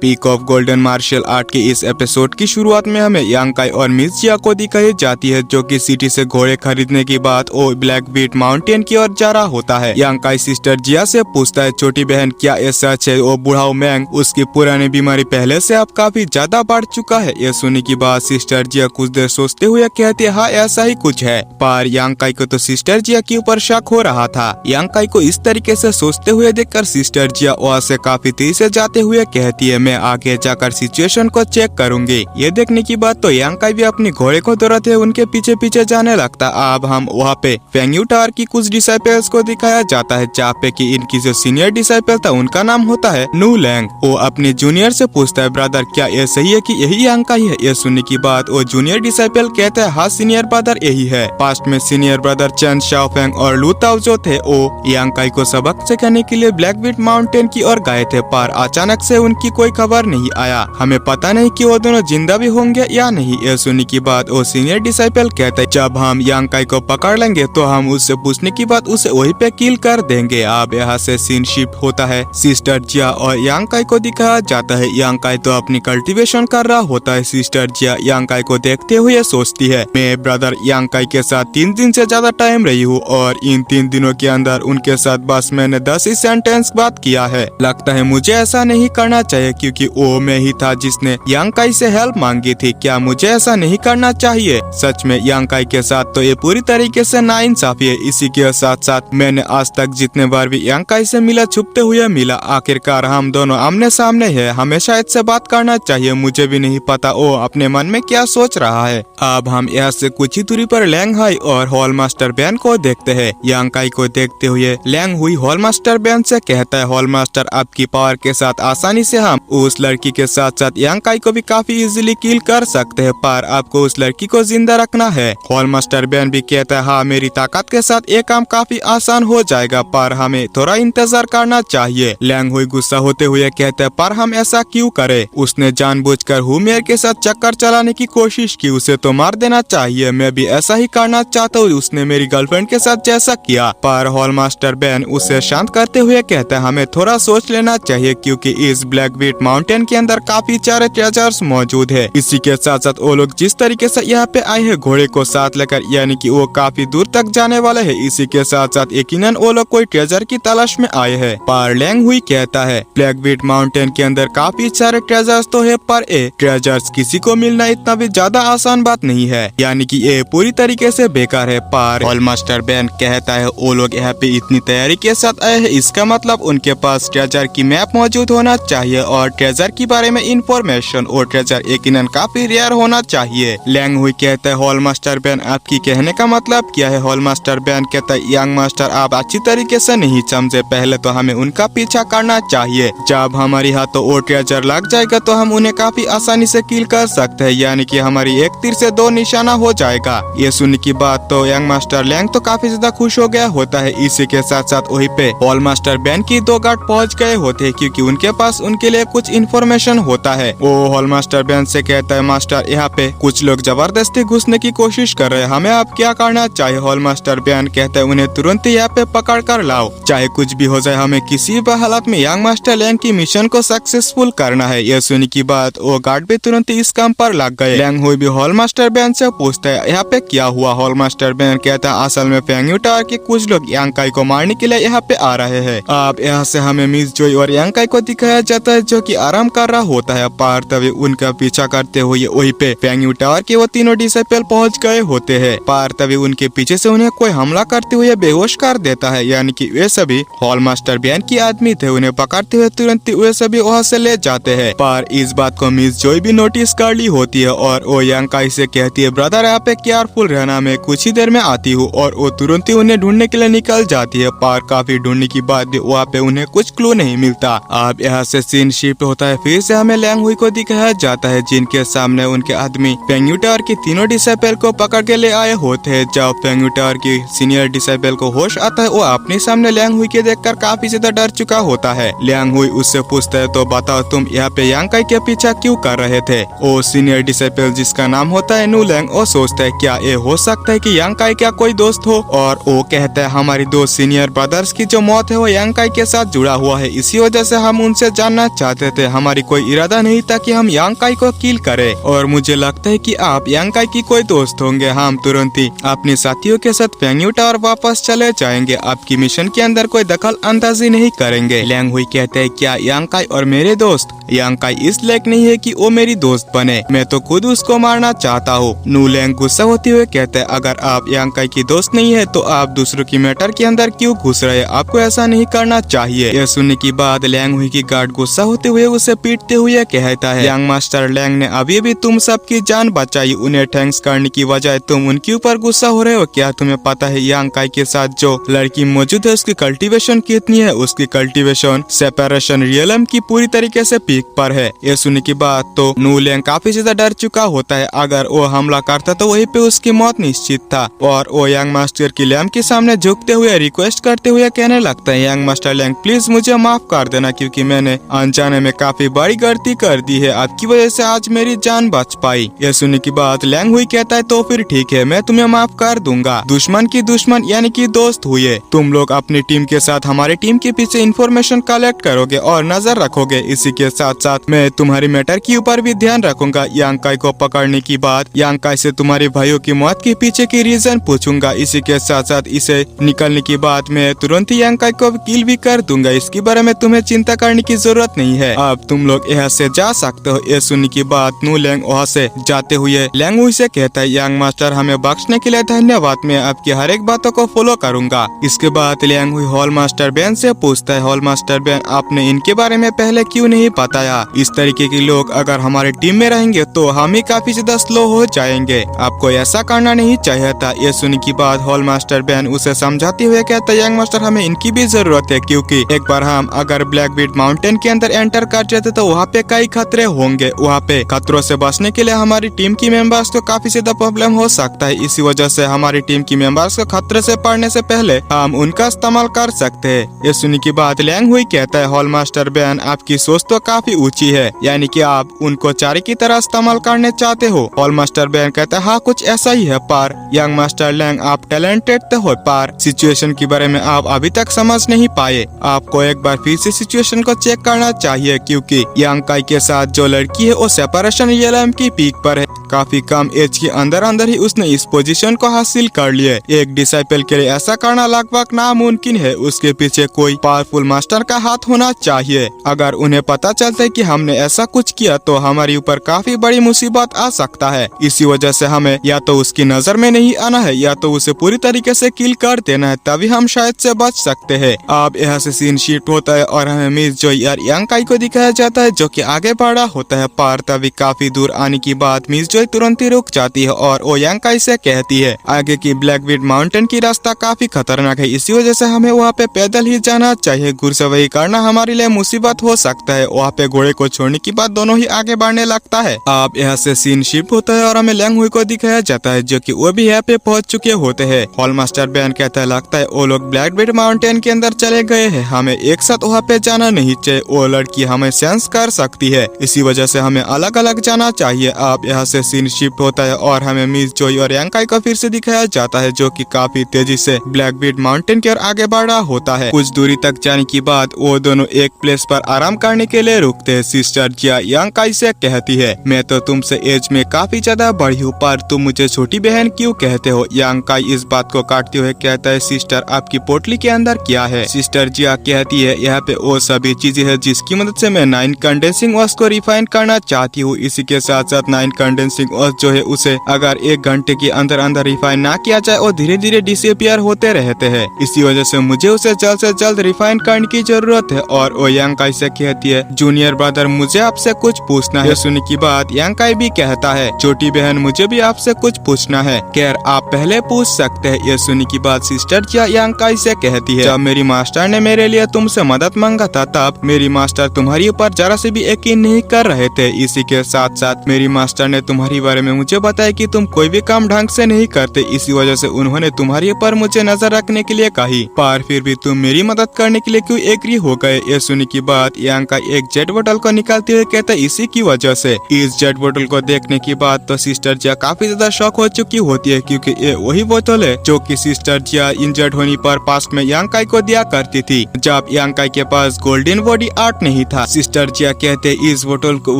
Peak of golden martial art के इस episode की शुरुआत में हमें यांकाई और मिस जिया को दिखाई जाती है, जो कि सिटी से घोड़े खरीदने की बात वो ब्लैक बीट माउंटेन की ओर जा रहा होता है। यांकाई सिस्टर जिया से पूछता है, छोटी बहन क्या ये सच है? वो बुढ़ाऊ मैंग उसकी पुरानी बीमारी पहले से अब काफी ज्यादा बढ़ चुका है। ये सुनने की बात सिस्टर जिया कुछ देर सोचते हुए कहती है, हाँ ऐसा ही कुछ है। पर यांकाई को तो सिस्टर जिया के ऊपर शक हो रहा था। यांकाई को इस तरीके से सोचते हुए देखकर सिस्टर जिया वहाँ से काफी तेजी से जाते हुए कहती है, मैं आगे जाकर सिचुएशन को चेक करूंगी। ये देखने की बात तो यांकाई भी अपने घोड़े को दौड़ाते उनके पीछे पीछे जाने लगता। अब हम वहाँ पे फेंगयू टावर की कुछ डिसाइपल्स को दिखाया जाता है, जहाँ पे कि इनकी जो सीनियर डिसाइपल था उनका नाम होता है नू लैंग। वो अपने जूनियर से पूछता है, ब्रदर क्या ये सही है कि यही यांकाई है? ये सुनने की बात वो जूनियर डिसाइपल कहता है, हाँ सीनियर ब्रदर यही है। पास्ट में सीनियर ब्रदर चेन शाओफेंग और लू ताओ जो थे वो यांकाई को सबक सिखाने के लिए ब्लैक बीट माउंटेन की ओर गए थे, पर अचानक से उनकी कोई खबर नहीं आया। हमें पता नहीं कि वो दोनों जिंदा भी होंगे या नहीं। ये सुनने की बात वो सीनियर डिसाइपल कहते हैं, जब हम यांकाई को पकड़ लेंगे तो हम उससे पूछने की बात उसे वहीं पे किल कर देंगे। अब यहाँ से सीन शिफ्ट होता है। सिस्टर जिया और यांकाई को दिखाया जाता है। यांकाई तो अपनी कल्टीवेशन कर रहा होता है। सिस्टर जिया यांकाई को देखते हुए सोचती है, मैं ब्रदर यांकाई के साथ 3 दिन से ज्यादा टाइम रही हूँ और इन 3 दिनों के अंदर उनके साथ बस मैंने 10 ही सेंटेंस बात किया है। लगता है मुझे ऐसा नहीं करना चाहिए, क्योंकि वो मैं ही था जिसने यांकाई से हेल्प मांगी थी। क्या मुझे ऐसा नहीं करना चाहिए? सच में यांकाई के साथ तो ये पूरी तरीके से नाइंसाफी है। इसी के साथ साथ मैंने आज तक जितने बार भी यांकाई से मिला छुपते हुए मिला। आखिरकार हम दोनों आमने सामने है, हमें शायद से बात करना चाहिए। मुझे भी नहीं पता वो अपने मन में क्या सोच रहा है। अब हम यहाँ से कुछ ही दूरी पर लैंग हाई और हॉल मास्टर बैन को देखते हैं। यांकाई को देखते हुए लैंग हुई हॉल मास्टर बैन से कहता है, हॉल मास्टर आपकी पावर के साथ आसानी से हम उस लड़की के साथ साथ यांकाई को भी काफी इजीली किल कर सकते हैं, पर आपको उस लड़की को जिंदा रखना है। हॉल मास्टर बैन भी कहता है, हाँ मेरी ताकत के साथ ये काम काफी आसान हो जाएगा, पर हमें थोड़ा इंतजार करना चाहिए। लैंग हुई गुस्सा होते हुए कहता है, पर हम ऐसा क्यों करें? उसने जानबूझकर हुमेर के साथ चक्कर चलाने की कोशिश की, उसे तो मार देना चाहिए। मैं भी ऐसा ही करना चाहता हूँ, उसने मेरी गर्लफ्रेंड के साथ जैसा किया। पर हॉल मास्टर बैन उसे शांत करते हुए कहता है, हमें थोड़ा सोच लेना चाहिए, क्योंकि इस ब्लैक बीट माउंटेन के अंदर काफी सारे ट्रेजर्स मौजूद है। इसी के साथ साथ वो लोग जिस तरीके से यहाँ पे आए हैं घोड़े को साथ लेकर, यानी कि वो काफी दूर तक जाने वाले हैं। इसी के साथ साथ यकीनन वो लोग कोई ट्रेजर की तलाश में आए हैं। पर लैंग हुई कहता है, ब्लैक बीट माउंटेन के अंदर काफी सारे ट्रेजर्स तो है, पर ये ट्रेजर्स किसी को मिलना इतना भी ज्यादा आसान बात नहीं है, यानी कि ये पूरी तरीके से बेकार है। पर हॉल मास्टर बैन कहता है, वो लोग यहाँ पे इतनी तैयारी के साथ आए हैं, इसका मतलब उनके पास ट्रेजर की मैप मौजूद होना चाहिए और ट्रेजर के बारे में इंफॉर्मेशन। और ट्रेजर यकीनन काफी रेयर होना चाहिए। लैंग हुई कहता है, हॉल मास्टर बैन आपकी कहने का मतलब क्या है? हॉल मास्टर बैन कहता है, यंग मास्टर आप अच्छी तरीके से नहीं समझे। पहले तो हमें उनका पीछा करना चाहिए। जब हमारी हाथों वो ट्रेजर लग जाएगा तो हम उन्हें काफी आसानी से किल कर सकते हैं, यानी कि हमारी एक तीर से 2 निशाना हो जाएगा। ये सुनने की बात तो यंग मास्टर लैंग तो काफी ज्यादा खुश हो गया होता है। इसी के साथ साथ वहीं पे हॉल मास्टर बैन की 2 गार्ड पहुंच गए होते हैं, क्योंकि उनके पास उनके लिए कुछ इन्फॉर्मेशन होता है। वो हॉल मास्टर बैन से कहता है, मास्टर यहाँ पे कुछ लोग जबरदस्ती घुसने की कोशिश कर रहे हैं, हमें अब क्या करना चाहिए? हॉल मास्टर बैन कहता है, उन्हें तुरंत यहाँ पे पकड़ कर लाओ, चाहे कुछ भी हो जाए, हमें किसी भी हालत में यंग मास्टर लैंग की मिशन को सक्सेसफुल करना है। यह सुनने की बात वो गार्ड भी तुरंत इस काम पर लग गए। लैंग हुई भी हॉल मास्टर बैन से पूछता है, यहाँ पे क्या हुआ? हॉल मास्टर बैन कहता है, असल में फेंगयू टावर के कुछ लोग यांकाई को मारने के लिए यहाँ पे आ रहे हैं। अब यहाँ से हमें मिस जोई और यांकाई को दिखाया जाता है, जो कि आराम कर रहा होता है। पर तभी उनका पीछा करते हुए वहीं पे फेंगयू टावर के वो तीनों डिसाइपल पहुंच गए होते हैं। पर तभी उनके पीछे से उन्हें कोई हमला करते हुए बेहोश कर देता है, यानी कि वे सभी हॉल मास्टर बैन की आदमी थे। उन्हें पकड़ते हुए तुरंत वे सभी वहाँ से ले जाते हैं। पर इस बात को मिस जोई भी नोटिस कर ली होती है और वो यांकाई से कहती है, ब्रदर यहाँ पे केयरफुल रहना, मैं कुछ ही देर में आती हूँ। और वो तुरंत ही उन्हें ढूंढने के लिए निकल जाती है। पर काफी ढूंढने की बाद भी वहाँ पे उन्हें कुछ क्लू नहीं मिलता। अब यहाँ से सीन शिफ्ट होता है। फिर से हमें लैंग हुई को दिखाया जाता है, जिनके सामने उनके आदमी फेंगयू टावर की तीनों डिसाइपल को पकड़ के ले आए होते हैं। जब फेंगयू टावर की सीनियर डिसाइपल को होश आता है, वो अपने सामने लैंग हुई के देखकर काफी ज्यादा डर चुका होता है। लैंग हुई उससे पूछता है, तो बताओ तुम यहाँ पे यांकाई के पीछा क्यों कर रहे थे? वो सीनियर डिसाइपल जिसका नाम होता है नू लैंग, वो सोचता है क्या ये हो सकता है कि यांकाई का कोई दोस्त हो? और वो कहता है, हमारी 2 सीनियर ब्रदर्स की जो मौत है वो यांकाई के साथ जुड़ा हुआ है, इसी वजह से हम उनसे जानना चाहते चाहते थे। हमारी कोई इरादा नहीं था कि हम यांकाई को किल करें और मुझे लगता है कि आप यांकाई की कोई दोस्त होंगे। हम तुरंत ही अपने साथियों के साथ फेंगयू टावर वापस चले जाएंगे। आपकी मिशन के अंदर कोई दखल अंदाजी नहीं करेंगे। लैंग हुई कहते हैं क्या यांकाई और मेरे दोस्त? यांकाई इस लायक नहीं है कि वो मेरी दोस्त बने, मैं तो खुद उसको मारना चाहता हूँ। नू लैंग गुस्सा होते हुए कहते हैं अगर आप यांकाई की दोस्त नहीं है तो आप दूसरों की मैटर के अंदर क्यों घुस रहे? आपको ऐसा नहीं करना चाहिए। यह सुनने के बाद लैंग हुई की गार्ड गुस्सा होते हुए उसे पीटते हुए कहता है यंग मास्टर लैंग ने अभी भी तुम सबकी जान बचाई, उन्हें थैंक्स करने की बजाय तुम उनके ऊपर गुस्सा हो रहे हो। क्या तुम्हें पता है यांकाई के साथ जो लड़की मौजूद है उसकी कल्टीवेशन कितनी है? उसकी कल्टीवेशन सेपरेशन रियलम की पूरी तरीके से पीक पर है। ये सुनने की बात तो नू लैंग काफी ज्यादा डर चुका होता है। अगर वो हमला करता तो वहीं पे उसकी मौत निश्चित था और वो यंग मास्टर की लैंग के सामने झुकते हुए रिक्वेस्ट करते हुए कहने लगता है यंग मास्टर लैंग प्लीज मुझे माफ कर देना क्योंकि मैंने अनजाने में काफी बड़ी गलती कर दी है। आपकी वजह से आज मेरी जान बच पाई। यह सुनने की बात लैंग हुई कहता है तो फिर ठीक है, मैं तुम्हें माफ कर दूंगा। दुश्मन की दुश्मन यानी कि दोस्त हुए। तुम लोग अपनी टीम के साथ हमारी टीम के पीछे इंफॉर्मेशन कलेक्ट करोगे और नजर रखोगे। इसी के साथ साथ मैं तुम्हारी मैटर के ऊपर भी ध्यान रखूंगा। यांकाई को पकड़ने की बात यांकाई से तुम्हारे भाइयों की मौत के पीछे की रीजन पूछूंगा। इसी के साथ साथ इसे निकलने की बात मैं तुरंत ही यांकाई को किल भी कर दूंगा। इसके बारे में तुम्हें चिंता करने की जरूरत नहीं है। अब तुम लोग यहाँ से जा सकते हो। ये सुनने की बात नू लैंग वहाँ से जाते हुए लैंग हुई से कहता है यंग मास्टर हमें बख्शने के लिए धन्यवाद, मैं आपकी हर एक बातों को फॉलो करूंगा। इसके बाद लैंग हुई हॉल मास्टर बैन से पूछता है हॉल मास्टर बैन आपने इनके बारे में पहले क्यों नहीं बताया? इस तरीके के लोग अगर हमारे टीम में रहेंगे तो हम ही काफी ज्यादा स्लो हो जाएंगे। आपको ऐसा करना नहीं चाहिए था। ये सुनने की बात हॉल मास्टर बैन उसे समझाते हुए कहता है यंग मास्टर हमें इनकी भी जरूरत है क्योंकि एक बार हम अगर ब्लैक बीट माउंटेन के अंदर एंटर कर जाते तो वहाँ पे कई खतरे होंगे। वहाँ पे खतरों से बचने के लिए हमारी टीम की मेंबर्स को काफी ज्यादा प्रॉब्लम हो सकता है। इसी वजह से हमारी टीम की मेंबर्स को खतरे से पड़ने से पहले हम उनका इस्तेमाल कर सकते हैं। ये सुनने की बात लैंग हुई कहता है हॉल मास्टर बैन आपकी सोच तो काफी ऊंची है, यानी कि आप उनको चारे की तरह इस्तेमाल करने चाहते हो। हॉल मास्टर बैन कहता है हाँ कुछ ऐसा ही है, पर यंग मास्टर लैंग आप टैलेंटेड तो हो पर सिचुएशन के बारे में आप अभी तक समझ नहीं पाए। आपको एक बार फिर से सिचुएशन को चेक करना चाहिए क्योंकि यांकाई के साथ जो लड़की है वो सेपरेशन रियलम की पीक पर है। काफी कम एज के अंदर ही उसने इस पोजीशन को हासिल कर लिया। एक डिसाइपल के लिए ऐसा करना लगभग नामुमकिन है। उसके पीछे कोई पावरफुल मास्टर का हाथ होना चाहिए। अगर उन्हें पता चलता है कि हमने ऐसा कुछ किया तो हमारे ऊपर काफी बड़ी मुसीबत आ सकता है। इसी वजह से हमें या तो उसकी नजर में नहीं आना है या तो उसे पूरी तरीके से किल कर देना है, तभी हम शायद से बच सकते हैं। अब यहाँ से सीन शिफ्ट होता है और हमें मिस जोई और यांकाई को दिखाया जाता है जो कि आगे बढ़ा होता है। पर तभी काफी दूर आने की बाद मिस जोई तुरंत ही रुक जाती है और वो यांकाई से कहती है आगे की ब्लैकबीट माउंटेन की रास्ता काफी खतरनाक है, इसी वजह से हमें वहाँ पे पैदल ही जाना चाहिए। घुड़सवारी करना हमारे लिए मुसीबत हो सकता है। वहाँ पे घोड़े को छोड़ने के बाद दोनों ही आगे बढ़ने लगता है। अब यहाँ से सीन शिफ्ट होता है और हमें लैंग हुई को दिखाया जाता है जो कि वो भी यहाँ पे पहुँच चुके होते हैं। हॉल मास्टर बैन कहता है लगता है वो लोग ब्लैकबीट माउंटेन के अंदर चले गए हैं, हमें एक साथ वहाँ पे जाना नहीं चाहिए। वो लड़की हमें सेंस कर सकती है, इसी वजह से हमें अलग अलग जाना चाहिए। अब यहाँ से सीन शिफ्ट होता है और हमें मिस जोई और यांकाई को फिर से दिखाया जाता है जो कि काफी तेजी से ब्लैकबीट माउंटेन की ओर आगे बढ़ा होता है। कुछ दूरी तक जाने के बाद वो दोनों एक प्लेस पर आराम करने के लिए रुकते हैं। सिस्टर जिया यांकाई से कहती है मैं तो तुमसे एज में काफी ज्यादा बड़ी हूँ पर तुम मुझे छोटी बहन क्यों कहते हो? यांकाई इस बात को काटते हुए कहता है सिस्टर आपकी पोटली के अंदर क्या है? सिस्टर जिया कहती है यहाँ पे वो सभी चीजें है जिसकी मदद से मैं 9 कंडेंसिंग ऑयल्स को रिफाइन करना चाहती हूँ। इसी के साथ साथ 9 कंडेंसिंग ऑयल्स जो है उसे अगर 1 घंटे के अंदर रिफाइन ना किया जाए और धीरे धीरे डिसअपियर होते रहते हैं। इसी वजह से मुझे उसे जल्द से जल्द रिफाइन करने की जरूरत है। और वो यांकाई से कहती है जूनियर ब्रदर मुझे आपसे कुछ पूछना है। सुनने की बात यांकाई भी कहता है छोटी बहन मुझे भी आपसे कुछ पूछना है। खैर आप पहले पूछ सकते हैं। ये सुनने की बात सिस्टर जिया यांकाई से कहती है जब मेरी मास्टर ने मेरे लिए तुमसे मदद मांगा था तब मेरी मास्टर तुम्हारी ऊपर जरा से भी यकीन नहीं कर रहे थे। इसी के साथ साथ मेरी मास्टर ने तुम्हारी तुम्हारे बारे में मुझे बताया कि तुम कोई भी काम ढंग से नहीं करते, इसी वजह से उन्होंने तुम्हारे ऊपर मुझे नजर रखने के लिए कही, पर फिर भी तुम मेरी मदद करने के लिए क्यों एग्री हो गए। ये सुनने की बात यांग काई एक जेट बोतल को निकालते हुए कहता है इसी की वजह से। इस जेट बोतल को देखने की बाद तो सिस्टर जिया काफी ज्यादा शॉक हो चुकी होती है, क्योंकि ये वही बोतल है जो कि सिस्टर जिया इंजर्ड होने पर पास्ट में यांग काई को दिया करती थी, जब यांग काई के पास गोल्डन बॉडी आर्ट नहीं था। सिस्टर जिया कहते इस बोतल को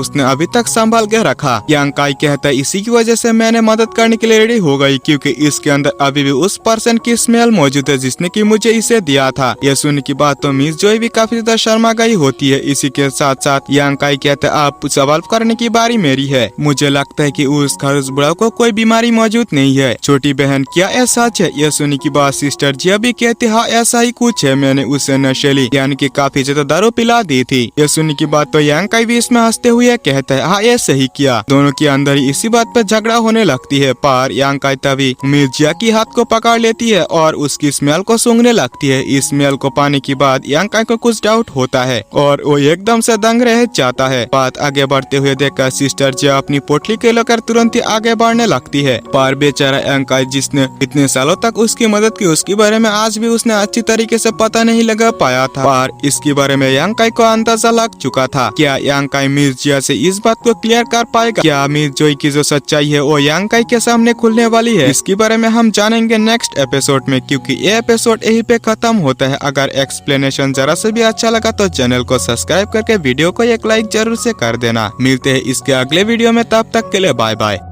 उसने अभी तक संभाल के रखा। यांग काई कहता है इसी की वजह से मैंने मदद करने के लिए रेडी हो गई, क्योंकि इसके अंदर अभी भी उस पर्सन की स्मेल मौजूद है जिसने की मुझे इसे दिया था। यह सुनने की बात तो मिस जोई भी काफी ज्यादा शर्मा गई होती है। इसी के साथ साथ यांग काई कहते हैं आप सवाल करने की बारी मेरी है। मुझे लगता है कि उस खरगोश बुढ़ा को कोई बीमारी मौजूद नहीं है। छोटी बहन क्या ऐसा सच है? यह सुनने की बात सिस्टर जिया भी कहती हाँ ऐसा ही कुछ है, मैंने उसे नशेली यानी कि काफी ज्यादा दारू पिला दी थी। यह सुनने की बात तो यांग काई भी इसमें हंसते हुए कहता है हाँ ये सही किया। दोनों के अंदर ही इसी बात पर झगड़ा होने लगती है, पर यांग काई तभी मिस जिया की हाथ को पकड़ लेती है और उसकी स्मेल को सूंघने लगती है। इस स्मेल को पाने के बाद यांग काई को कुछ डाउट होता है और वो एकदम से दंग रह जाता है। बात आगे बढ़ते हुए देखकर सिस्टर जिया अपनी पोटली के लेकर तुरंत ही आगे बढ़ने लगती है, पर बेचारा यांग काई जिसने इतने सालों तक उसकी मदद की उसके बारे में आज भी उसने अच्छी तरीके से पता नहीं लगा पाया था, पर इसके बारे में यांग काई को अंदाजा लग चुका था। क्या यांग काई मिस जिया से इस बात को क्लियर कर पाएगा? क्या मिस जोई की जो सच्चाई है वो यांग काई के सामने खुलने वाली है? इसके बारे में हम जानेंगे नेक्स्ट एपिसोड में, क्योंकि ये एपिसोड यहीं पे खत्म होता है। अगर एक्सप्लेनेशन जरा से भी अच्छा लगा तो चैनल को सब्सक्राइब करके वीडियो को एक लाइक जरूर से कर देना। मिलते हैं इसके अगले वीडियो में, तब तक के लिए बाय बाय।